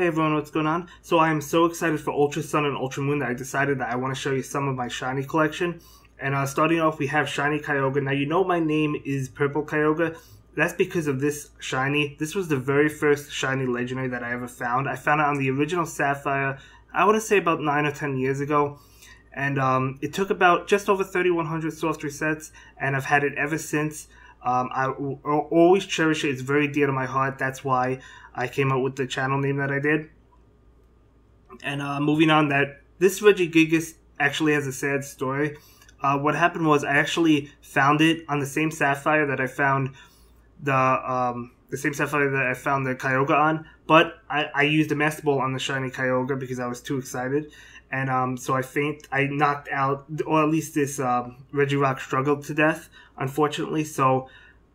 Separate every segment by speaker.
Speaker 1: Hey everyone, what's going on? So I am so excited for Ultra Sun and Ultra Moon that I decided that I want to show you some of my shiny collection. And starting off, we have Shiny Kyogre. Now you know my name is Purple Kyogre. That's because of this shiny. This was the very first shiny legendary that I ever found. I found it on the original Sapphire, I want to say about 9 or 10 years ago. And it took about just over 3,100 soft resets, and I've had it ever since. I will always cherish it. It's very dear to my heart. That's why I came up with the channel name that I did. And moving on, that this Regigigas actually has a sad story. What happened was I actually found it on the same Sapphire that I found the Kyogre on, but I used a Master Ball on the shiny Kyogre because I was too excited. And so I knocked out, or at least this Regirock struggled to death, unfortunately. So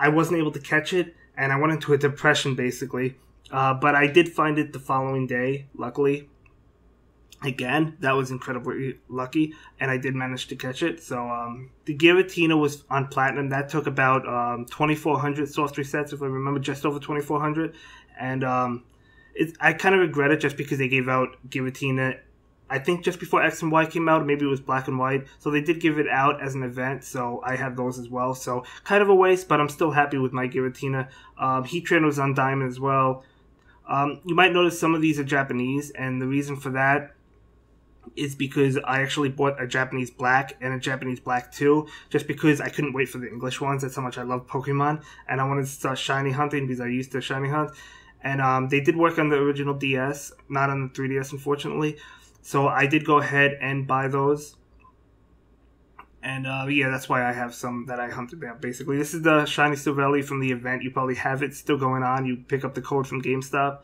Speaker 1: I wasn't able to catch it, and I went into a depression, basically. But I did find it the following day, luckily. Again, that was incredibly lucky, and I did manage to catch it. So the Giratina was on Platinum. That took about 2,400 soft resets, if I remember, just over 2,400. And I kind of regret it just because they gave out Giratina, I think just before X and Y came out, maybe it was Black and White. So they did give it out as an event, so I have those as well. So kind of a waste, but I'm still happy with my Giratina. Heatran was on Diamond as well. You might notice some of these are Japanese, and the reason for that is because I actually bought a Japanese Black and a Japanese Black 2, just because I couldn't wait for the English ones. That's how much I love Pokemon, and I wanted to start shiny hunting because I used to shiny hunt. And they did work on the original DS, not on the 3DS, unfortunately. So I did go ahead and buy those. And yeah, that's why I have some that I hunted down, basically. This is the Shiny Silvelli from the event. You probably have it still going on. You pick up the code from GameStop.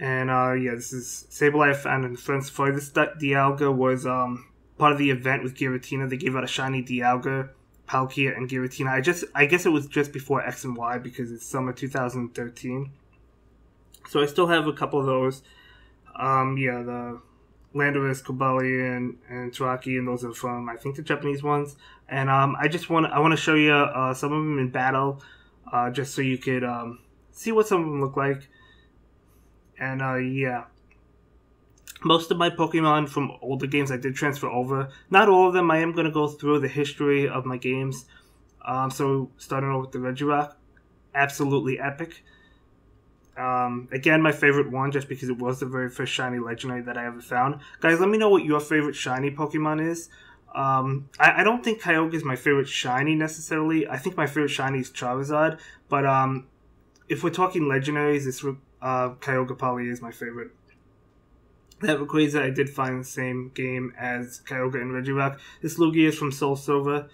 Speaker 1: And yeah, this is Sableye I found in Friends for. This Dialga was part of the event with Giratina. They gave out a shiny Dialga, Palkia, and Giratina. I guess it was just before X and Y because it's summer 2013. So I still have a couple of those. Yeah, the Landorus, Cobalion, and Taraki, and those are from, I think, the Japanese ones. And I want to show you some of them in battle, just so you could see what some of them look like. And yeah, most of my Pokemon from older games I did transfer over. Not all of them. I am going to go through the history of my games. So starting over with the Regirock, absolutely epic. Again, my favorite one, just because it was the very first shiny legendary that I ever found. Guys, let me know what your favorite shiny Pokemon is. I don't think Kyogre is my favorite shiny necessarily. I think my favorite shiny is Charizard. But if we're talking legendaries, this Kyogre probably is my favorite. That Rayquaza I did find in the same game as Kyogre and Regirock. This Lugia is from Soul Silver.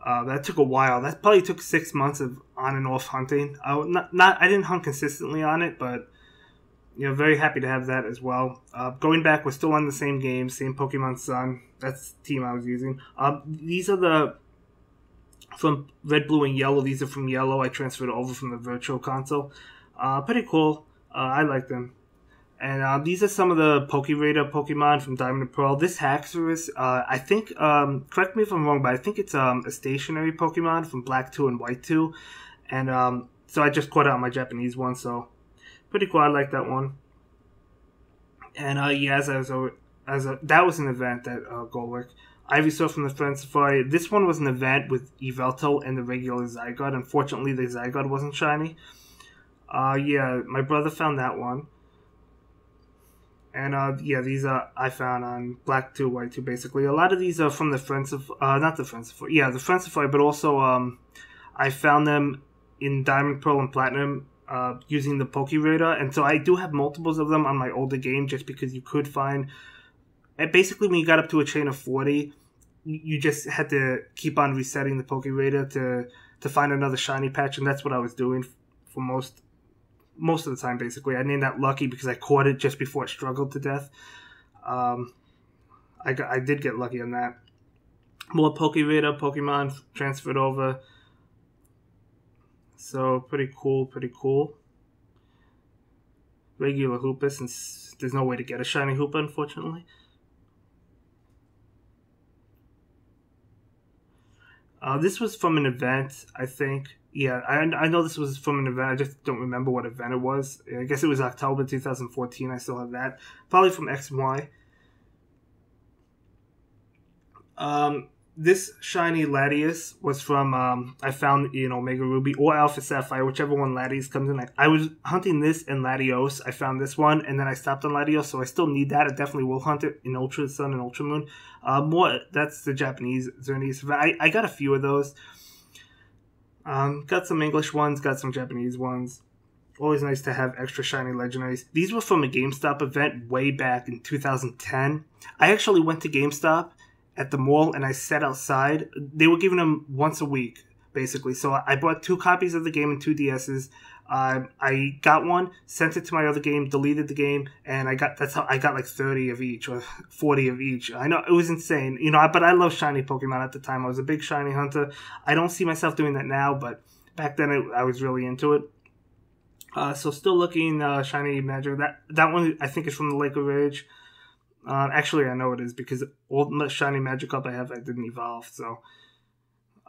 Speaker 1: That took a while. That probably took 6 months of on and off hunting. I didn't hunt consistently on it, but you know, very happy to have that as well. Going back, we're still on the same game, same Pokemon Sun. That's the team I was using. These are from Red, Blue, and Yellow. These are from Yellow. I transferred over from the Virtual Console. Pretty cool. I like them. And these are some of the Pokeraider Pokemon from Diamond and Pearl. This Haxorus, I think, correct me if I'm wrong, but I think it's a stationary Pokemon from Black 2 and White 2. And so I just caught it on my Japanese one, so pretty cool. I like that one. And yeah, that was an event at Goldwick. Ivysaur from the Friends Safari. This one was an event with Yveltal and the regular Zygarde. Unfortunately, the Zygarde wasn't shiny. Yeah, my brother found that one. And yeah, these I found on Black 2, White 2, basically. A lot of these are from the Friends of, not the Friends of, yeah, the Friends of Fire, but also I found them in Diamond, Pearl, and Platinum using the Pokeraider. And so I do have multiples of them on my older game, just because you could find, basically when you got up to a chain of 40, you just had to keep on resetting the Pokeraider to find another shiny patch, and that's what I was doing for most of the time, basically. I named that Lucky because I caught it just before it struggled to death. I did get lucky on that. More Pokeraider Pokemon transferred over. So, pretty cool, pretty cool. Regular Hoopa, since there's no way to get a shiny Hoopa, unfortunately. This was from an event, I think. Yeah, I know this was from an event. I just don't remember what event it was. I guess it was October 2014. I still have that. Probably from X and Y. This shiny Latias was from I found in Omega Ruby or Alpha Sapphire, whichever one Latias comes in. I was hunting this in Latios. I found this one, and then I stopped on Latios, so I still need that. I definitely will hunt it in Ultra Sun and Ultra Moon. More that's the Japanese Xerneas. I got a few of those. Got some English ones, got some Japanese ones. Always nice to have extra shiny legendaries. These were from a GameStop event way back in 2010. I actually went to GameStop at the mall and I sat outside. They were giving them once a week, basically. So I bought 2 copies of the game and 2 DSs. I got one, sent it to my other game, deleted the game, and that's how I got like 30 of each or 40 of each. I know it was insane, but I love shiny Pokemon at the time. I was a big shiny hunter. I don't see myself doing that now, but back then I was really into it. So still looking shiny Magic. That one I think is from the Lake of Rage. Actually, I know it is because all the shiny Magikarp I have, I didn't evolve. So,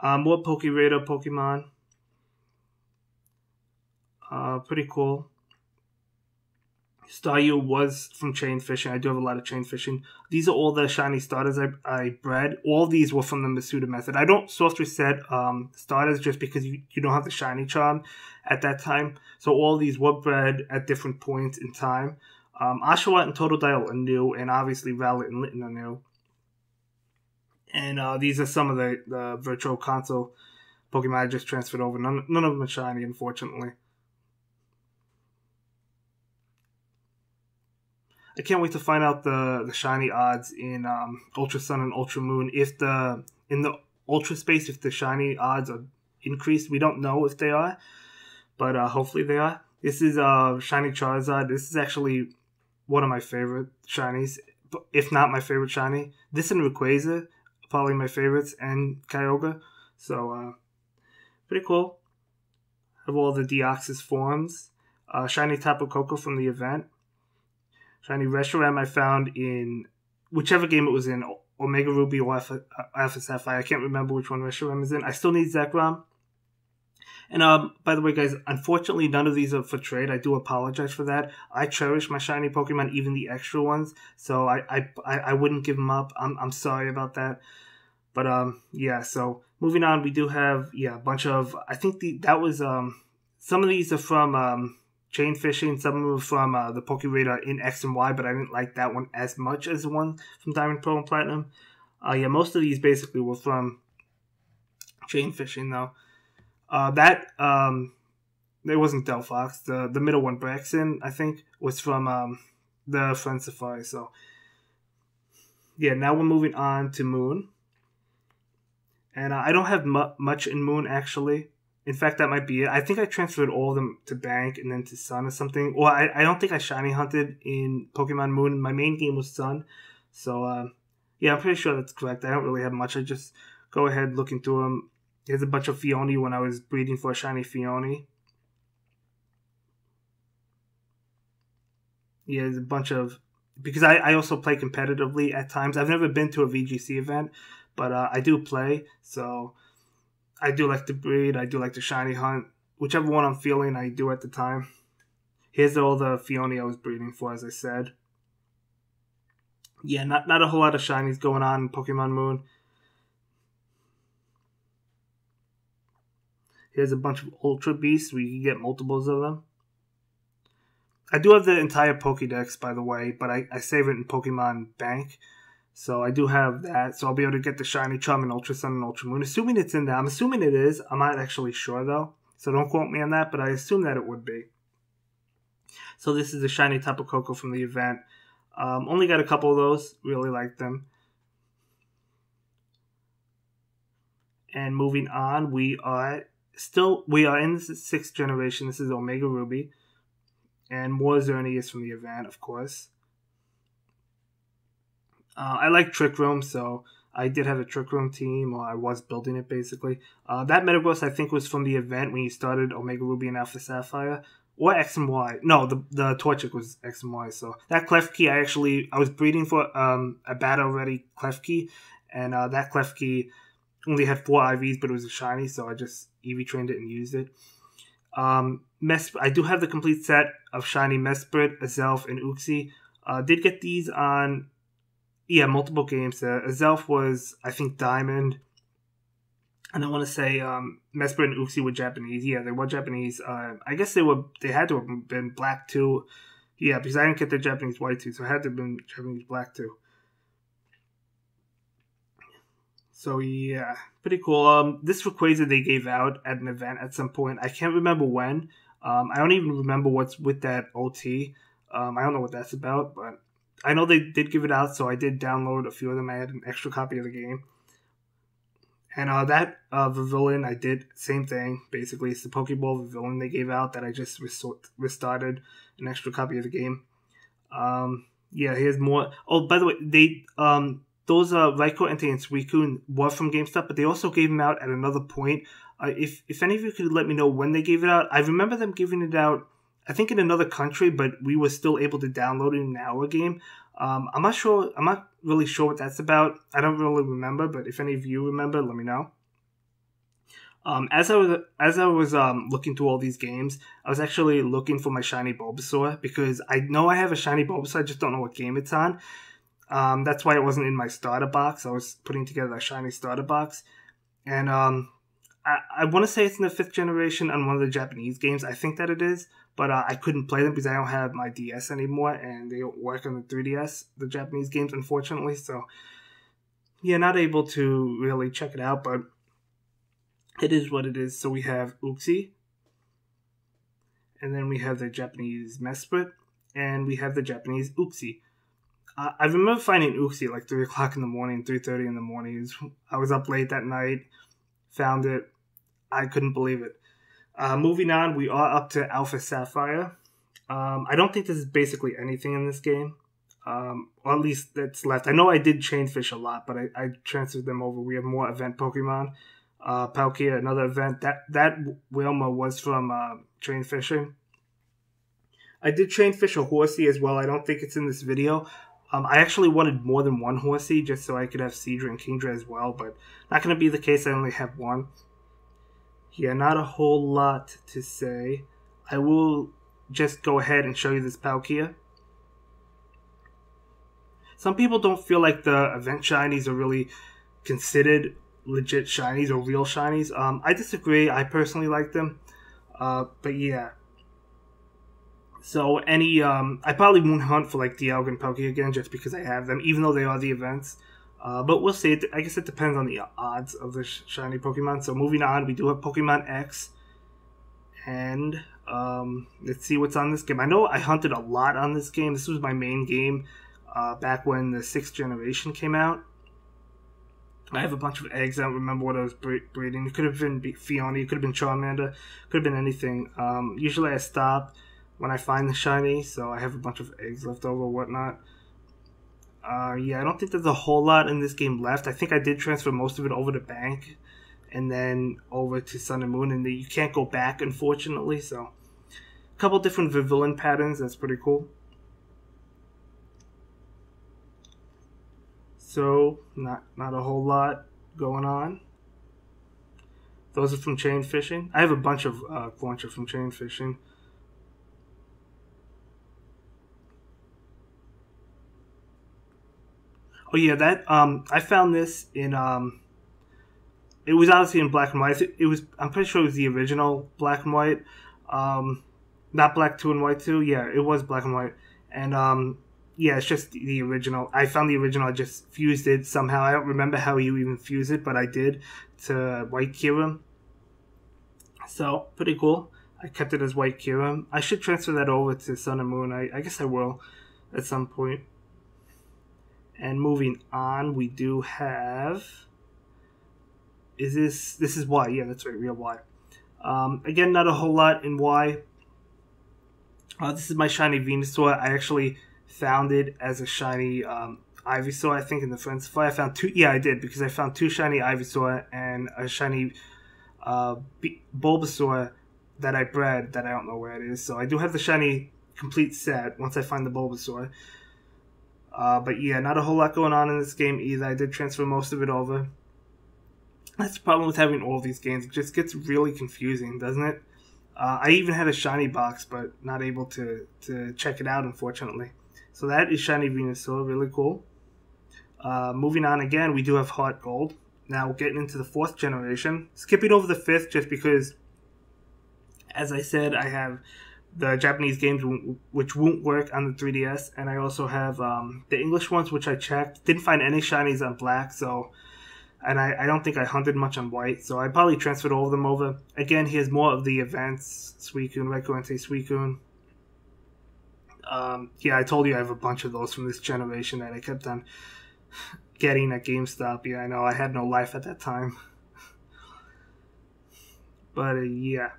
Speaker 1: more Pokeraider Pokemon. Pretty cool. Staryu was from chain fishing. I do have a lot of chain fishing. These are all the shiny starters I bred. All these were from the Masuda method. I don't soft reset starters just because you don't have the shiny charm at that time. So all these were bred at different points in time. Oshawott and Totodile are new, and obviously Rowlet and Litten are new. And these are some of the Virtual Console Pokemon I just transferred over. None of them are shiny, unfortunately. I can't wait to find out the shiny odds in Ultra Sun and Ultra Moon. In the Ultra space, if the shiny odds are increased, we don't know if they are, but hopefully they are. This is shiny Charizard. This is actually one of my favorite shinies, if not my favorite shiny. This and Rayquaza, probably my favorites, and Kyogre. So pretty cool. Have all the Deoxys forms. Shiny Tapu Koko from the event. Shiny Reshiram I found in whichever game it was in, Omega Ruby or Alpha Sapphire. I can't remember which one Reshiram is in. I still need Zekrom. And by the way, guys, unfortunately, none of these are for trade. I do apologize for that. I cherish my shiny Pokemon, even the extra ones. So I wouldn't give them up. I'm sorry about that. But yeah. So moving on, we do have a bunch of. I think that was some of these are from chain fishing. Some of them are from the Pokeraider in X and Y, but I didn't like that one as much as the one from Diamond, Pearl, and Platinum. Yeah, most of these basically were from chain fishing, though. It wasn't Delphox. The middle one, Braxton, I think, was from the Friend Safari. So, yeah, now we're moving on to Moon. And I don't have much in Moon, actually. In fact, that might be it. I think I transferred all of them to Bank and then to Sun or something. Well, I don't think I shiny hunted in Pokemon Moon. My main game was Sun. So, yeah, I'm pretty sure that's correct. I don't really have much. I just go ahead looking through them. Here's a bunch of Fione when I was breeding for a shiny Fione. Yeah, there's a bunch of... Because I also play competitively at times. I've never been to a VGC event, but I do play. So I do like to breed. I do like to shiny hunt. Whichever one I'm feeling, I do at the time. Here's all the Fione I was breeding for, as I said. Yeah, not a whole lot of shinies going on in Pokemon Moon. Here's a bunch of Ultra Beasts where you can get multiples of them. I do have the entire Pokédex, by the way, but I save it in Pokemon Bank. So I do have that. So I'll be able to get the Shiny Charm and Ultra Sun and Ultra Moon. Assuming it's in there. I'm assuming it is. I'm not actually sure, though. So don't quote me on that, but I assume that it would be. So this is the Shiny Tapu Koko from the event. Only got a couple of those. Really like them. And moving on, we are in the 6th generation. This is Omega Ruby. And more Xerneas from the event, of course. I like Trick Room, so I did have a Trick Room team, or I was building it, basically. That Metagross, I think, was from the event when you started Omega Ruby and Alpha Sapphire. Or X and Y. No, the Torchic was X and Y. So that Klefki, I was breeding for a battle-ready Klefki. And that Klefki, only had 4 IVs, but it was a shiny, so I just EV trained it and used it. I do have the complete set of shiny Mesprit, Azelf, and Uxie. Did get these on, multiple games. Azelf was, I think, Diamond. And I want to say Mesprit and Uxie were Japanese. Yeah, they were Japanese. I guess they had to have been black too. Yeah, because I didn't get the Japanese white too, so it had to have been Japanese black too. So yeah, pretty cool. This Rayquaza they gave out at an event at some point. I can't remember when. I don't even remember what's with that OT. I don't know what that's about, but I know they did give it out, so I did download a few of them. I had an extra copy of the game. And that Vivillon, I did same thing. Basically, it's the Pokeball Vivillon they gave out that I just restarted an extra copy of the game. Here's more. Oh, by the way, those Raikou, Entei, and Suicune were from GameStop, but they also gave them out at another point. If any of you could let me know when they gave it out, I remember them giving it out, I think in another country, but we were still able to download it in our game. I'm not sure. I'm not really sure what that's about. I don't really remember, but if any of you remember, let me know. As I was looking through all these games, I was actually looking for my shiny Bulbasaur because I know I have a shiny Bulbasaur. I just don't know what game it's on. That's why it wasn't in my starter box. I was putting together a shiny starter box, and I want to say it's in the 5th generation on one of the Japanese games. I think that it is, but I couldn't play them because I don't have my DS anymore, and they don't work on the 3DS, the Japanese games, unfortunately. So, yeah, not able to really check it out, but it is what it is. So we have Uxie, and then we have the Japanese Mesprit, and we have the Japanese Uxie. I remember finding Uxie at like 3 o'clock in the morning, 3:30 in the morning. I was up late that night, found it. I couldn't believe it. Moving on, we are up to Alpha Sapphire. I don't think this is basically anything in this game. Or at least that's left. I know I did chain fish a lot, but I transferred them over. We have more event Pokemon. Palkia, another event. That Wilma was from chain fishing. I did chain fish a Horsey as well. I don't think it's in this video. I actually wanted more than one Horsey just so I could have Seadra and Kingdra as well, but not going to be the case. I only have one. Yeah, not a whole lot to say. I will just go ahead and show you this Palkia. Some people don't feel like the event shinies are really considered legit shinies or real shinies. I disagree. I personally like them. But yeah. So I probably won't hunt for like Dialga and Palkia again just because I have them, even though they are the events. But we'll see. I guess it depends on the odds of the shiny Pokemon. So moving on, we do have Pokemon X. And let's see what's on this game. I know I hunted a lot on this game. This was my main game back when the 6th generation came out. I have a bunch of eggs. I don't remember what I was breeding. It could have been Fiona. It could have been Charmander. Could have been anything. Usually I stop when I find the shiny. So I have a bunch of eggs left over or whatnot. Yeah, I don't think there's a whole lot in this game left. I think I did transfer most of it over to Bank and then over to Sun and Moon, and you can't go back, unfortunately. So, a couple different Vivillon patterns. That's pretty cool. So, not a whole lot going on. Those are from chain fishing. I have a bunch of Quancha from chain fishing. Oh yeah, that I found this in it was obviously in black and white. I'm pretty sure it was the original black and white. Not black 2 and white 2. Yeah, it was black and white. And yeah, it's just the original. I found the original, I just fused it somehow. I don't remember how you even fuse it, but I did to white Kyurem. So, pretty cool. I kept it as white Kyurem. I should transfer that over to Sun and Moon. I guess I will at some point. And moving on, we do have... This is Y. Yeah, that's right, real Y. Again, not a whole lot in Y. This is my shiny Venusaur. I actually found it as a shiny Ivysaur, I think, in the Friends Fly. I found 2... Yeah, I did, because I found 2 shiny Ivysaur and a shiny Bulbasaur that I bred that I don't know where it is. So I do have the shiny complete set once I find the Bulbasaur. But yeah, not a whole lot going on in this game either. I did transfer most of it over. That's the problem with having all these games. It just gets really confusing, doesn't it? I even had a shiny box, but not able to check it out, unfortunately. So that is Shiny Venusaur, really cool. Moving on again, we do have Heart Gold. Now getting into the 4th generation. Skipping over the 5th just because, as I said, I have the Japanese games which won't work on the 3DS, and I also have the English ones which I checked. Didn't find any shinies on black, so... And I don't think I hunted much on white, so I probably transferred all of them over. Again, here's more of the events. Suicune, Rekoente, Suicune. Yeah, I told you I have a bunch of those from this generation that I kept on getting at GameStop. Yeah, I know, I had no life at that time. But, yeah.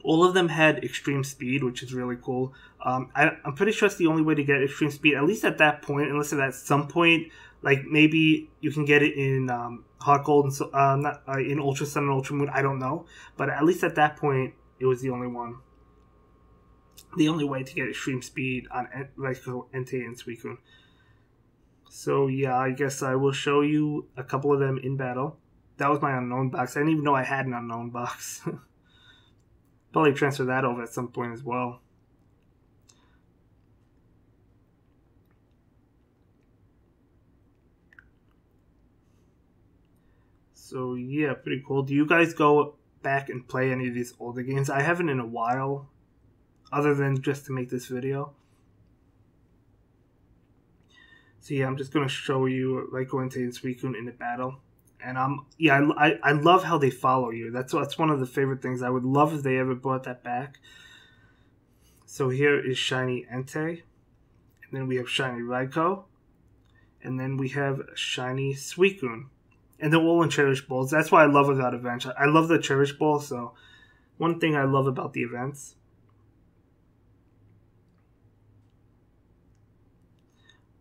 Speaker 1: All of them had extreme speed, which is really cool. I'm pretty sure it's the only way to get extreme speed, at least at that point, unless at some point, like maybe you can get it in Heart Gold and not in Ultra Sun and Ultra Moon. I don't know, but at least at that point, it was the only one, the only way to get extreme speed on Rekoente and Suicune. So yeah, I guess I will show you a couple of them in battle. That was my unknown box. I didn't even know I had an unknown box. Probably transfer that over at some point as well. So yeah, pretty cool. Do you guys go back and play any of these older games? I haven't in a while, other than just to make this video. So yeah, I'm just gonna show you Rekoente and Suicune in the battle. And I love how they follow you. That's one of the favorite things. I would love if they ever brought that back. So here is Shiny Entei, and then we have Shiny Raikou, and then we have Shiny Suicune, and they're all in Cherish Balls. That's what I love about events. I love the Cherish Ball. So one thing I love about the events.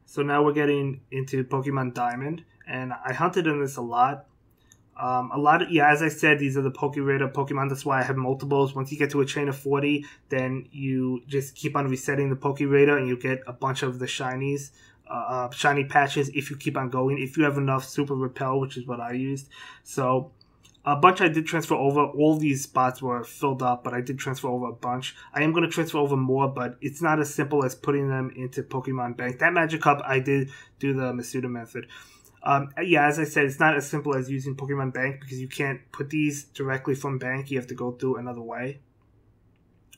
Speaker 1: So now we're getting into Pokemon Diamond. And I hunted in this a lot. Yeah, as I said, these are the Pokeraider Pokemon. That's why I have multiples. Once you get to a chain of 40, then you just keep on resetting the Pokeraider and you get a bunch of the shinies, shiny patches if you keep on going. If you have enough Super Repel, which is what I used. So a bunch I did transfer over. All these spots were filled up, but I did transfer over a bunch. I am going to transfer over more, but it's not as simple as putting them into Pokemon Bank. That Magikarp, I did do the Masuda method. Yeah, as I said, it's not as simple as using Pokemon Bank because you can't put these directly from Bank. You have to go through another way,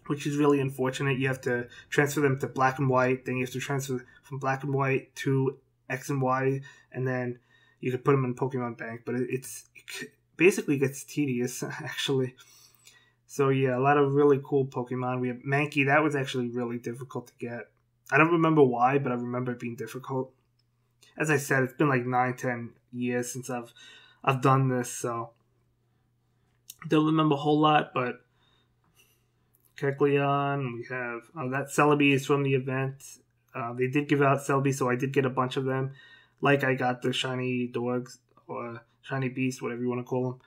Speaker 1: which is really unfortunate. You have to transfer them to Black and White, then you have to transfer from Black and White to X and Y, and then you can put them in Pokemon Bank. But it basically gets tedious, actually. So yeah, a lot of really cool Pokemon. We have Mankey. That was actually really difficult to get. I don't remember why, but I remember it being difficult. As I said, it's been like 9-10 years since I've done this, so don't remember a whole lot. But Kecleon, we have that Celebi is from the event. They did give out Celebi, so I did get a bunch of them. Like I got the Shiny Dogs or Shiny Beast, whatever you want to call them.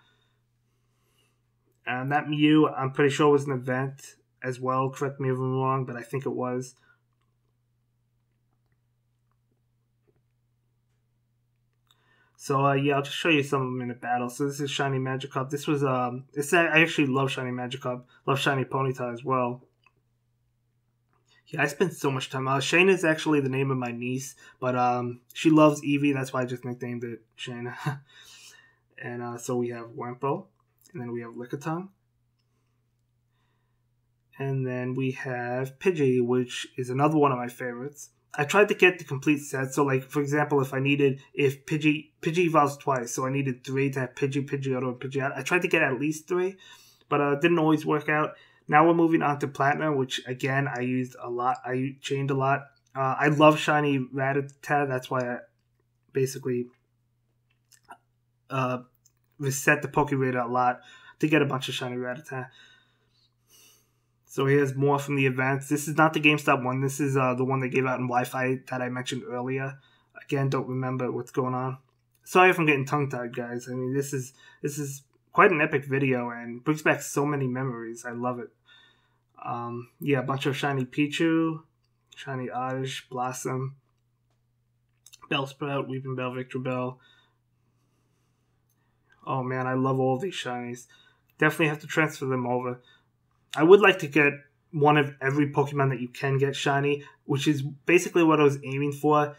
Speaker 1: And that Mew, I'm pretty sure was an event as well. Correct me if I'm wrong, but I think it was. So yeah, I'll just show you some of them in a battle. So this is Shiny Magikarp. This was I actually love Shiny Magikarp. Love Shiny Ponyta as well. Yeah, I spent so much time. Shayna is actually the name of my niece, but she loves Eevee. That's why I just nicknamed it Shayna. And so we have Wurmple, and then we have Lickitung, and then we have Pidgey, which is another one of my favorites. I tried to get the complete set. So, like, for example, if Pidgey evolves twice, so I needed 3 to have Pidgeotto, and Pidgeot. I tried to get at least 3, but it didn't always work out. Now we're moving on to Platinum, which, again, I used a lot. I chained a lot. I love Shiny Rattata. That's why I basically reset the Pokeraider a lot to get a bunch of Shiny Rattata. So here's more from the events. This is not the GameStop one. This is the one they gave out in Wi-Fi that I mentioned earlier. Again, don't remember what's going on. Sorry if I'm getting tongue-tied, guys. I mean, this is quite an epic video and brings back so many memories. I love it. Yeah, a bunch of Shiny Pichu, Shiny Oddish, Blossom, Bellsprout, Weeping Bell, Victreebel. Oh man, I love all these shinies. Definitely have to transfer them over. I would like to get one of every Pokemon that you can get shiny, which is basically what I was aiming for.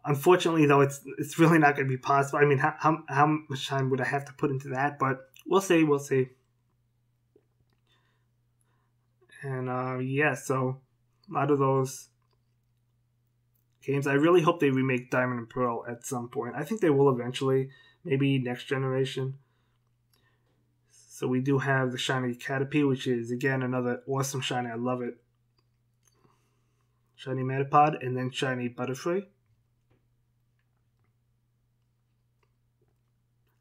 Speaker 1: Unfortunately, though, it's really not going to be possible. I mean, how much time would I have to put into that? But we'll see, we'll see. And yeah, so a lot of those games. I really hope they remake Diamond and Pearl at some point. I think they will eventually, maybe next generation. So we do have the shiny Caterpie, which is again another awesome shiny. I love it. Shiny Metapod, and then shiny Butterfree.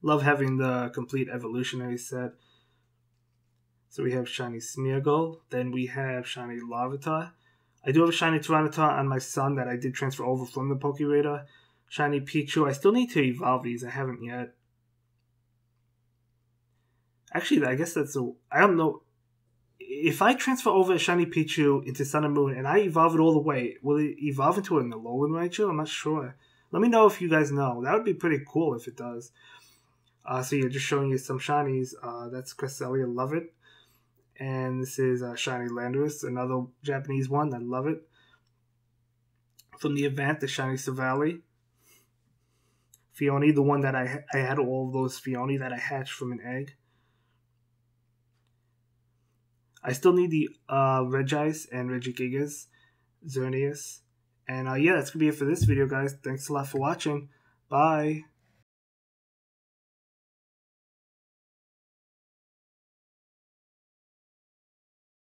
Speaker 1: Love having the complete evolutionary set. So we have shiny Smeargle, then we have shiny Larvitar. I do have a shiny Tyranitar on my son that I did transfer over from the Pokéradar. Shiny Pichu. I still need to evolve these. I haven't yet. Actually, I guess that's a... I don't know. If I transfer over a shiny Pichu into Sun and Moon and I evolve it all the way, will it evolve into an Alolan Raichu? I'm not sure. Let me know if you guys know. That would be pretty cool if it does. So yeah, just showing you some shinies. That's Cresselia. Love it. And this is Shiny Landorus, another Japanese one. I love it. From the event, the Shiny Savali. Fione, the one that I had all of those Fione that I hatched from an egg. I still need the Regice and Regigigas, Xerneas. And yeah, that's going to be it for this video, guys. Thanks a lot for watching. Bye.